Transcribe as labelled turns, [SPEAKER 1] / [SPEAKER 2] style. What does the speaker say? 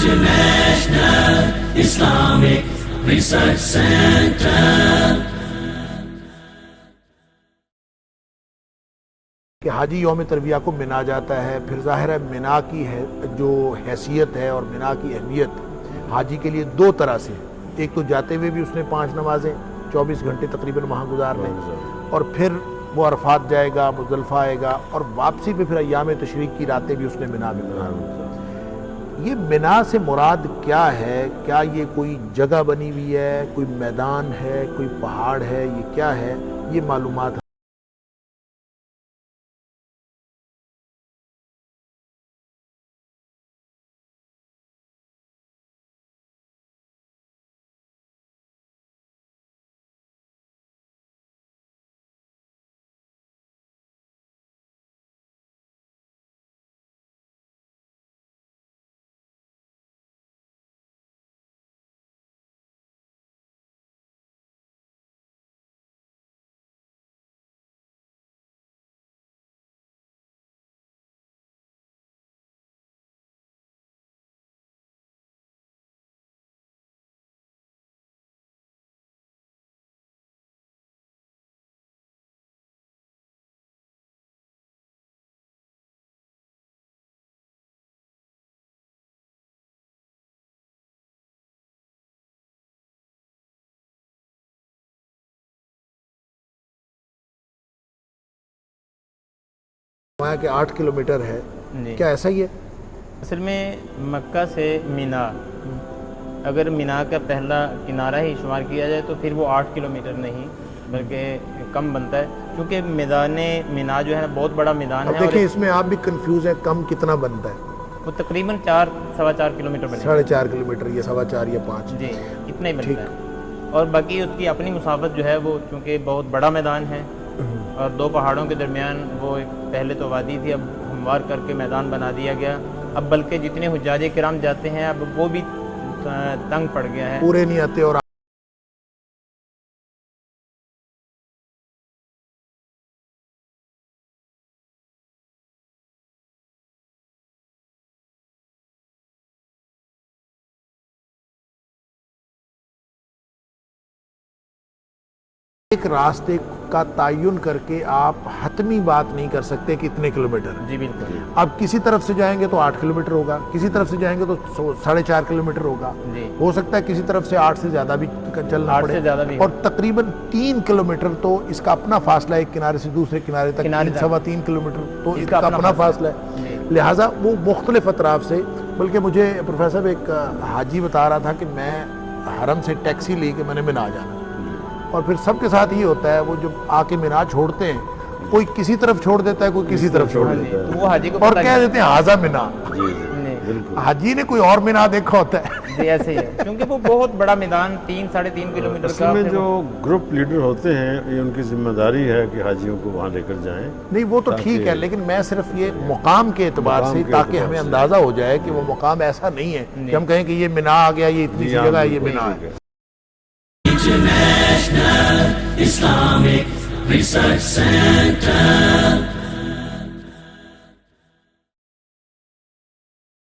[SPEAKER 1] International Islamic Research Center.
[SPEAKER 2] کہ حاجی یوم ترویہ کو منا جاتا ہے، پھر ظاہر ہے منا کی ہے جو حیثیت ہے اور منا کی اہمیت حاجی کے لیے دو طرح سے، ایک تو جاتے ہوئے بھی اس نے 5 نمازیں 24 گھنٹے تقریباً وہاں گزارنے، اور پھر وہ عرفات جائے گا، مزدلفہ آئے گا، اور واپسی پہ پھر ایام تشریق کی راتیں بھی اس نے منا میں گزارنی۔ یہ منا سے مراد کیا ہے؟ کیا یہ کوئی جگہ بنی ہوئی ہے، کوئی میدان ہے، کوئی پہاڑ ہے، یہ کیا ہے؟ یہ معلومات ہے۔ وہاں کہ 8 کلومیٹر ہے، کیا ایسا ہی ہے؟
[SPEAKER 3] اصل میں مکہ سے مینا، اگر مینا کا پہلا کنارہ ہی شمار کیا جائے تو پھر وہ 8 کلومیٹر نہیں بلکہ کم بنتا ہے، کیونکہ میدان مینا جو ہے نا بہت بڑا میدان ہے۔
[SPEAKER 2] دیکھیں اس میں آپ بھی کنفیوز ہیں، کم کتنا بنتا ہے؟
[SPEAKER 3] وہ تقریباً 4-4.25 کلومیٹر بنے،
[SPEAKER 2] 4.5 کلومیٹر یا 4.25 یا 5،
[SPEAKER 3] جی اتنا ہی بنتا ہے۔ اور باقی اس کی اپنی مسافت جو ہے وہ چونکہ بہت بڑا میدان ہے اور 2 پہاڑوں کے درمیان وہ پہلے تو وادی تھی، اب ہموار کر کے میدان بنا دیا گیا، اب بلکہ جتنے حجاج کرام جاتے ہیں اب وہ بھی تنگ پڑ گیا ہے،
[SPEAKER 2] پورے نہیں آتے۔ اور ایک راستے کا تعین کر کے آپ حتمی بات نہیں کر سکتے کہ اتنے کلومیٹر ہے۔
[SPEAKER 3] جی بالکل۔
[SPEAKER 2] اب کسی طرف سے جائیں گے تو 8 کلومیٹر ہوگا، کسی طرف سے جائیں گے تو 4.5 کلومیٹر ہوگا،
[SPEAKER 3] جی
[SPEAKER 2] ہو سکتا ہے کسی طرف سے 8 سے زیادہ بھی چلنا
[SPEAKER 3] 8
[SPEAKER 2] پڑے،
[SPEAKER 3] سے زیادہ بھی،
[SPEAKER 2] اور تقریباً 3 کلومیٹر تو اس کا اپنا فاصلہ ہے، ایک کنارے سے دوسرے کنارے تک 3.25 کلومیٹر تو اس کا اپنا فاصلہ ہے، لہٰذا وہ مختلف اطراف سے۔ بلکہ مجھے پروفیسر ایک حاجی بتا رہا تھا کہ میں حرم سے ٹیکسی لے کے میں نے مینا جانا، اور پھر سب کے ساتھ یہ ہوتا ہے وہ جب آ کے مینا چھوڑتے ہیں کوئی کسی طرف چھوڑ دیتا ہے، کوئی کسی طرف چھوڑ دیتا ہے،
[SPEAKER 3] وہ حاجی کو
[SPEAKER 2] اور کہہ دیتے ہیں ہاذا مینا۔
[SPEAKER 4] بالکل
[SPEAKER 2] حاجی نے کوئی اور مینا دیکھا ہوتا ہے،
[SPEAKER 3] جی ایسے ہی ہے، کیونکہ وہ بہت بڑا میدان 3-3.5 کلومیٹر کا۔
[SPEAKER 4] اصل میں جو گروپ لیڈر ہوتے ہیں یہ ان کی ذمہ داری ہے کہ حاجیوں کو وہاں لے کر جائیں۔
[SPEAKER 2] نہیں وہ تو ٹھیک ہے، لیکن میں صرف یہ مقام کے اعتبار سے، تاکہ ہمیں اندازہ ہو جائے کہ وہ مقام ایسا نہیں ہے کہ ہم کہیں کہ یہ مینا آ گیا، یہ اتنی سی جگہ ہے، یہ مینا ہے۔
[SPEAKER 1] International Islamic Research Center.